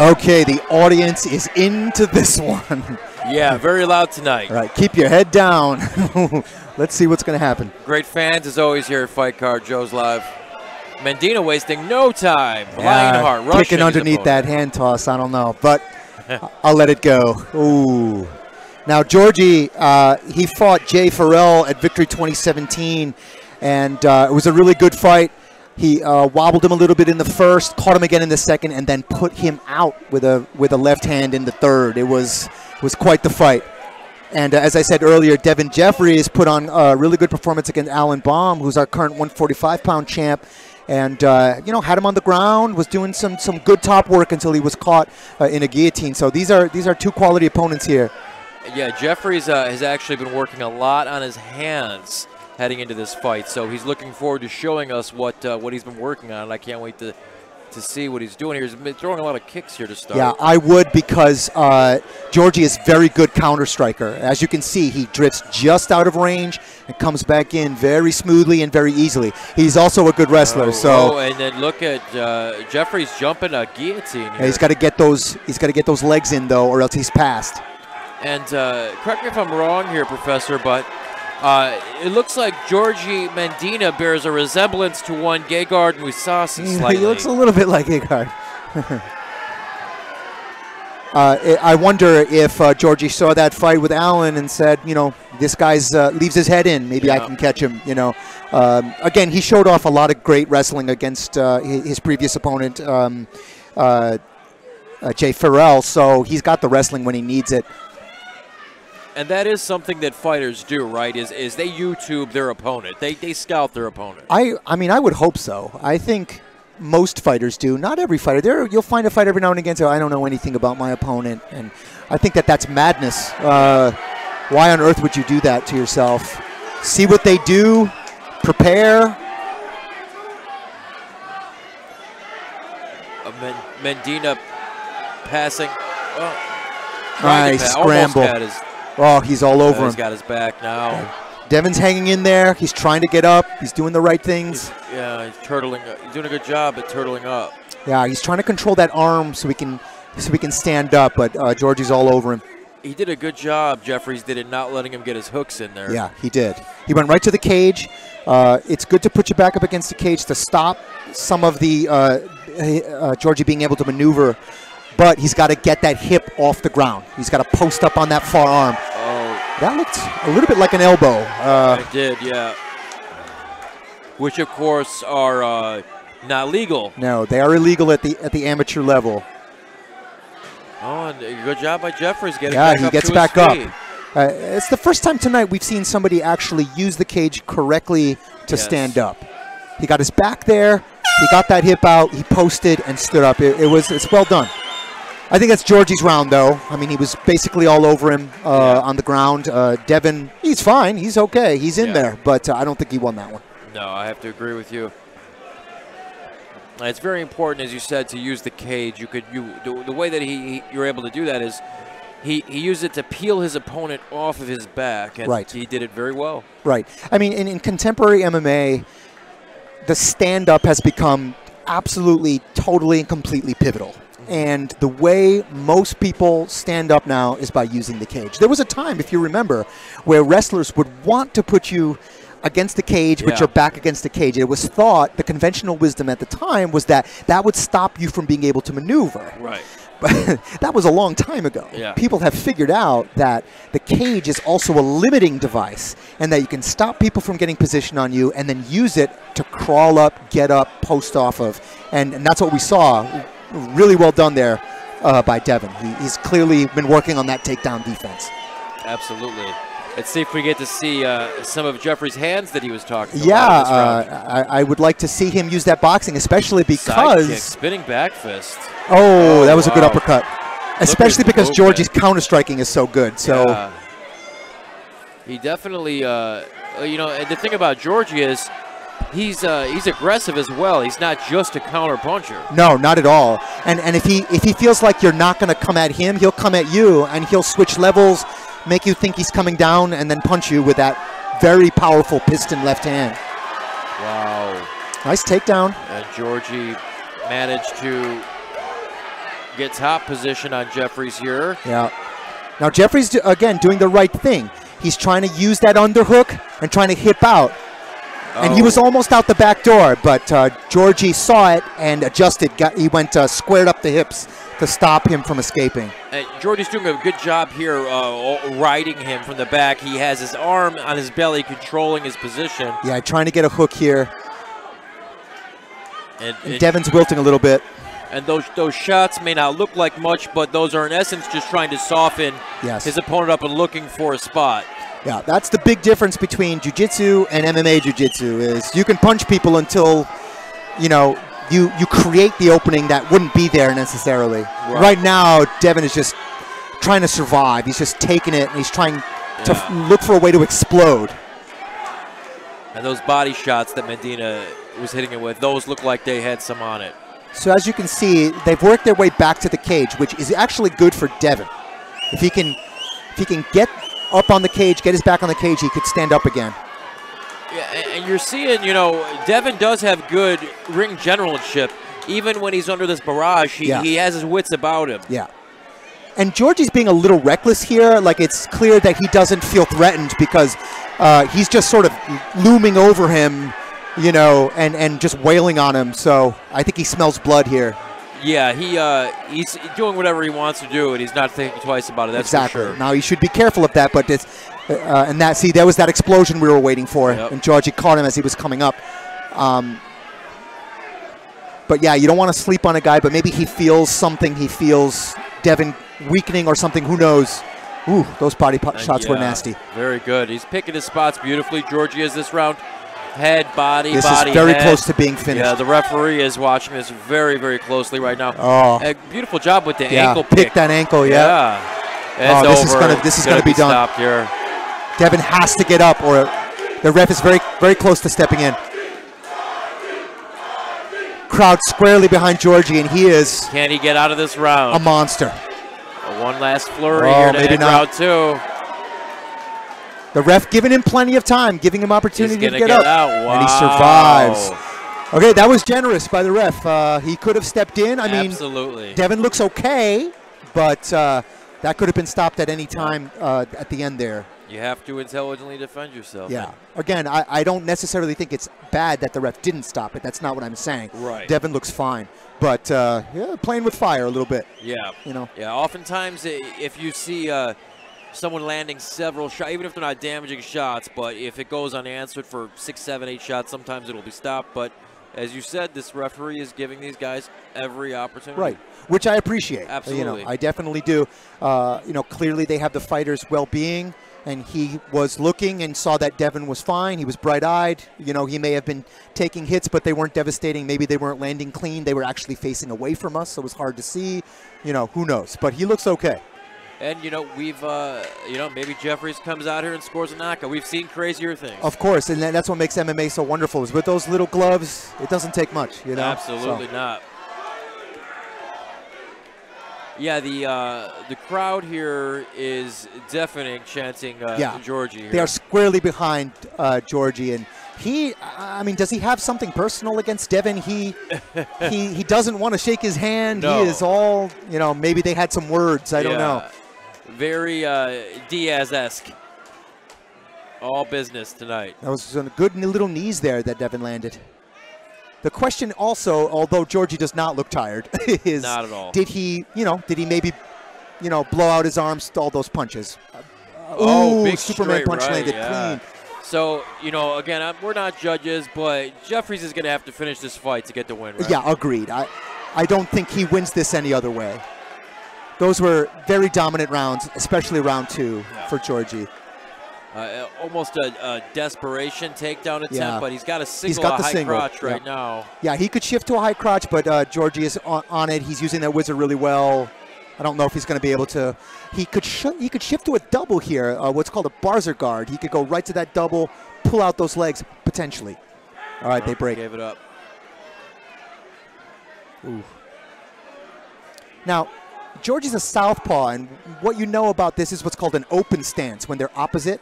Okay, the audience is into this one. Yeah, very loud tonight. All right, keep your head down. Let's see what's going to happen. Great fans as always here at Fight Card. Joe's live. Medina wasting no time. Lionheart rushing kicking underneath that hand toss. I don't know, but I'll let it go. Ooh. Now, Georgie, he fought Jay Farrell at Victory 2017, and it was a really good fight. He wobbled him a little bit in the first, caught him again in the second, and then put him out with a left hand in the third. It was quite the fight. And as I said earlier, Devon Jeffries put on a really good performance against Alan Baum, who's our current 145-pound champ. And, you know, had him on the ground, was doing some good top work until he was caught in a guillotine. So these are two quality opponents here. Yeah, Jeffries has actually been working a lot on his hands heading into this fight. So he's looking forward to showing us what he's been working on. I can't wait to see what he's doing here. He's been throwing a lot of kicks here to start. Yeah, I would, because Georgie is very good counter striker. As you can see, he drifts just out of range and comes back in very smoothly and very easily. He's also a good wrestler. And then look at Jeffries jumping a guillotine here. Yeah, he's got to get those legs in though, or else he's passed. And correct me if I'm wrong here, Professor, but it looks like Georgie Medina bears a resemblance to one Gegard Mousasi slightly. He looks a little bit like Gegard. I wonder if Georgie saw that fight with Allen and said, you know, this guy's leaves his head in. Maybe I can catch him, you know. Again, he showed off a lot of great wrestling against his previous opponent, Jay Farrell, so he's got the wrestling when he needs it. And that is something that fighters do, right? Is they YouTube their opponent. They scout their opponent. I mean, I would hope so. I think most fighters do. Not every fighter. You'll find a fighter every now and again say, I don't know anything about my opponent. And I think that's madness. Why on earth would you do that to yourself? See what they do. Prepare. Medina passing. Nice scramble. Oh, he's all over him. He's got his back now. Devon's hanging in there. He's trying to get up. He's doing the right things. He's turtling. He's doing a good job at turtling up. Yeah, he's trying to control that arm so we can stand up. But Georgie's all over him. He did a good job. Jeffries did it, not letting him get his hooks in there. Yeah, he did. He went right to the cage. It's good to put your back up against the cage to stop some of the Georgie being able to maneuver. But he's got to get that hip off the ground. He's got to post up on that far arm. Oh, that looked a little bit like an elbow. It did, yeah. Which, of course, are not legal. No, they are illegal at the amateur level. Oh, and good job by Jeffries getting back up. Yeah, he gets back up. It's the first time tonight we've seen somebody actually use the cage correctly to stand up. He got his back there. He got that hip out. He posted and stood up. It's well done. I think that's Georgie's round, though. I mean, he was basically all over him on the ground. Devon, he's fine. He's okay. He's in there, but I don't think he won that one. No, I have to agree with you. It's very important, as you said, to use the cage. The way that you're able to do that is he used it to peel his opponent off of his back, and he did it very well. Right. I mean, in contemporary MMA, the stand-up has become absolutely, totally, and completely pivotal. And the way most people stand up now is by using the cage. There was a time, if you remember, where wrestlers would want to put you against the cage, but your back against the cage. It was thought, the conventional wisdom at the time was that would stop you from being able to maneuver. Right. But that was a long time ago. Yeah. People have figured out that the cage is also a limiting device and that you can stop people from getting position on you and then use it to crawl up, get up, post off of. And that's what we saw. Really well done there by Devon. He's clearly been working on that takedown defense. Absolutely. Let's see if we get to see some of Jeffrey's hands that he was talking about. Yeah, I would like to see him use that boxing, especially because... Side kick, spinning back fist. Oh, that was a good uppercut. Especially because Georgie's counter-striking is so good. So he definitely, you know, and the thing about Georgie is he's aggressive as well. He's not just a counter puncher. No, not at all. And if he feels like you're not going to come at him, he'll come at you, and he'll switch levels, make you think he's coming down, and then punch you with that very powerful piston left hand. Wow. Nice takedown. And Georgie managed to get top position on Jeffries here. Yeah. Now Jeffries, again, doing the right thing. He's trying to use that underhook and trying to hip out. And he was almost out the back door, but Georgie saw it and adjusted. He went squared up the hips to stop him from escaping. Georgie's doing a good job here riding him from the back. He has his arm on his belly controlling his position. Yeah, trying to get a hook here. And Devon's wilting a little bit. And those shots may not look like much, but those are in essence just trying to soften his opponent up and looking for a spot. Yeah, that's the big difference between jiu-jitsu and MMA jiu-jitsu is you can punch people until, you know, you create the opening that wouldn't be there necessarily. Right now, Devon is just trying to survive. He's just taking it, and he's trying to look for a way to explode. And those body shots that Medina was hitting it with, those look like they had some on it. So as you can see, they've worked their way back to the cage, which is actually good for Devon. If he can get up on the cage, get his back on the cage, he could stand up again. Yeah, and you're seeing, you know, Devon does have good ring generalship. Even when he's under this barrage, he has his wits about him. Yeah. And Georgie's being a little reckless here. Like, it's clear that he doesn't feel threatened because he's just sort of looming over him, you know, and just wailing on him. So I think he smells blood here. Yeah, he's doing whatever he wants to do, and he's not thinking twice about it. That's exactly. For sure. Now he should be careful of that, but it's there was that explosion we were waiting for, and Georgie caught him as he was coming up. But yeah, you don't want to sleep on a guy, but maybe he feels something. He feels Devon weakening or something. Who knows? Ooh, those body shots were nasty. Very good. He's picking his spots beautifully. Georgie is this round. Head, body, this body, is very head. close to being finished. Yeah, the referee is watching this very, very closely right now. Oh, a beautiful job with the ankle pick. Pick that ankle, It's this is gonna be done. Stopped here. Devon has to get up, or the ref is very, very close to stepping in. Crowd squarely behind Georgie, and he is. Can he get out of this round? A monster. One last flurry here to maybe end round 2. The ref giving him plenty of time, giving him opportunity to get up. Wow. And he survives. Okay, that was generous by the ref. He could have stepped in. I mean, absolutely. Devon looks okay, but that could have been stopped at any time at the end there. You have to intelligently defend yourself. Yeah. Again, I don't necessarily think it's bad that the ref didn't stop it. That's not what I'm saying. Right. Devon looks fine. But, yeah, playing with fire a little bit. Yeah. You know. Yeah, oftentimes if you see someone landing several shots, even if they're not damaging shots, but if it goes unanswered for 6, 7, 8 shots, sometimes it'll be stopped. But as you said, this referee is giving these guys every opportunity. Right, which I appreciate. Absolutely. You know, I definitely do. You know, clearly they have the fighter's well-being, and he was looking and saw that Devon was fine. He was bright-eyed. You know, he may have been taking hits, but they weren't devastating. Maybe they weren't landing clean. They were actually facing away from us, so it was hard to see. You know, who knows? But he looks okay. And, you know, we've, you know, maybe Jeffries comes out here and scores a knockout. We've seen crazier things. Of course, and that's what makes MMA so wonderful is with those little gloves, it doesn't take much, you know? Absolutely not. Yeah, the crowd here is deafening, chanting Georgie here. They are squarely behind Georgie, and he, I mean, does he have something personal against Devon? He doesn't want to shake his hand. No. He is all, you know, maybe they had some words. I don't know. Very Diaz-esque. All business tonight. That was some good little knees there that Devon landed. The question also, although Georgie does not look tired, is not at all. Did he maybe, you know, blow out his arms to all those punches? Big Superman punch right, landed clean. So, you know, again, we're not judges, but Jeffries is going to have to finish this fight to get the win, right? Yeah, agreed. I don't think he wins this any other way. Those were very dominant rounds, especially round 2 for Georgie. Almost a desperation takedown attempt, but he's got a high crotch right now. Yeah, he could shift to a high crotch, but Georgie is on it. He's using that whizzer really well. I don't know if he's going to be able to. He could shift to a double here, what's called a Barzer guard. He could go right to that double, pull out those legs, potentially. All right, they break. Gave it up. Ooh. Now, Georgie's a southpaw, and what you know about this is what's called an open stance, when they're opposite.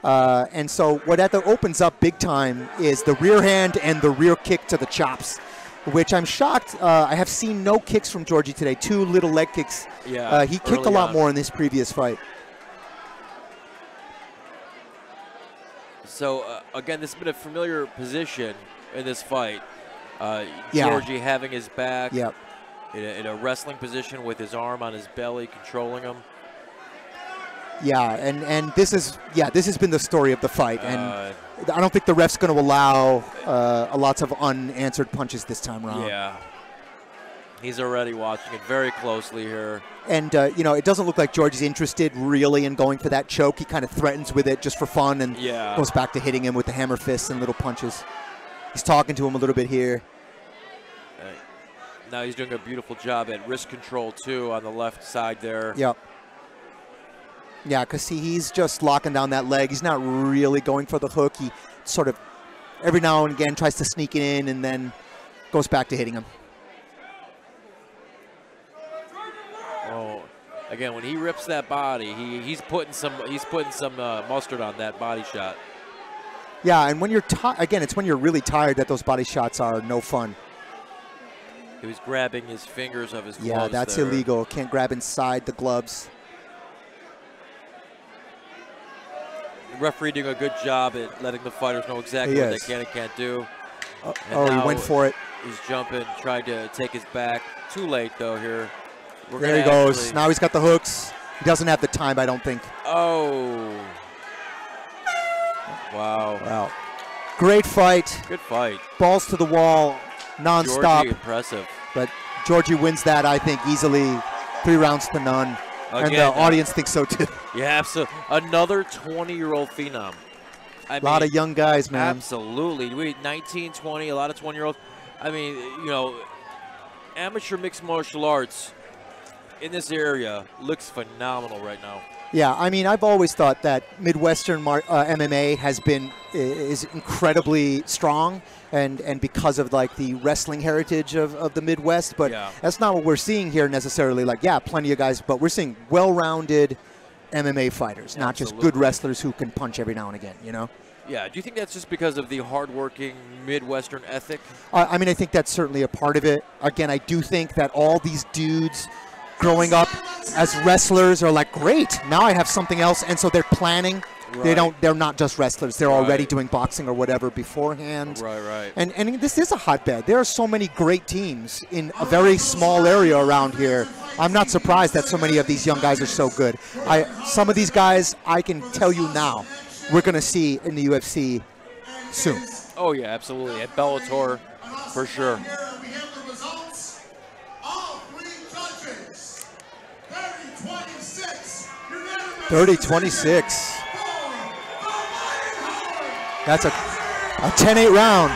And so what that opens up big time is the rear hand and the rear kick to the chops. which I'm shocked. I have seen no kicks from Georgie today. 2 little leg kicks. Yeah, he kicked a lot more in this previous fight. So, again, this has been a familiar position in this fight. Georgie having his back in a wrestling position with his arm on his belly, controlling him. Yeah, and this has been the story of the fight, and I don't think the ref's going to allow lots of unanswered punches this time around. Yeah, he's already watching it very closely here. And you know, it doesn't look like Georgie's interested really in going for that choke. He kind of threatens with it just for fun, and goes back to hitting him with the hammer fists and little punches. He's talking to him a little bit here. Now he's doing a beautiful job at wrist control too on the left side there. Yep. Yeah, because he's just locking down that leg. He's not really going for the hook. He sort of, every now and again, tries to sneak it in and then goes back to hitting him. Oh, again, when he rips that body, he's putting some mustard on that body shot. Yeah, and when you're again, it's when you're really tired that those body shots are no fun. He was grabbing his fingers of his gloves. Yeah, that's illegal. Can't grab inside the gloves. The referee doing a good job at letting the fighters know exactly what they can and can't do. He went for it. He's jumping, trying to take his back. Too late, though, here. There he goes. Now he's got the hooks. He doesn't have the time, I don't think. Oh. Wow. Wow. Great fight. Good fight. Balls to the wall, nonstop. Georgie, impressive. But Georgie wins that, I think, easily. 3 rounds to none. Again, and the audience thinks so, too. Yeah, absolutely. Another 20-year-old phenom. A lot of young guys, man. Absolutely. We 19, 20, a lot of 20-year-olds. I mean, you know, amateur mixed martial arts in this area looks phenomenal right now. Yeah, I mean, I've always thought that Midwestern MMA is incredibly strong, and because of like the wrestling heritage of the Midwest, but that's not what we're seeing here necessarily. Like, yeah, plenty of guys, but we're seeing well-rounded MMA fighters, not just good wrestlers who can punch every now and again, you know? Yeah, do you think that's just because of the hardworking Midwestern ethic? I mean, I think that's certainly a part of it. Again, I do think that all these dudes growing up as wrestlers are like, great, now I have something else, and so they're planning. Right. They're not just wrestlers. They're already doing boxing or whatever beforehand. Right. And this is a hotbed. There are so many great teams in a very small area around here. I'm not surprised that so many of these young guys are so good. Some of these guys, I can tell you now, we're going to see in the UFC soon. Oh, yeah, absolutely. At Bellator, for sure. 30-26. That's a 10-8 round.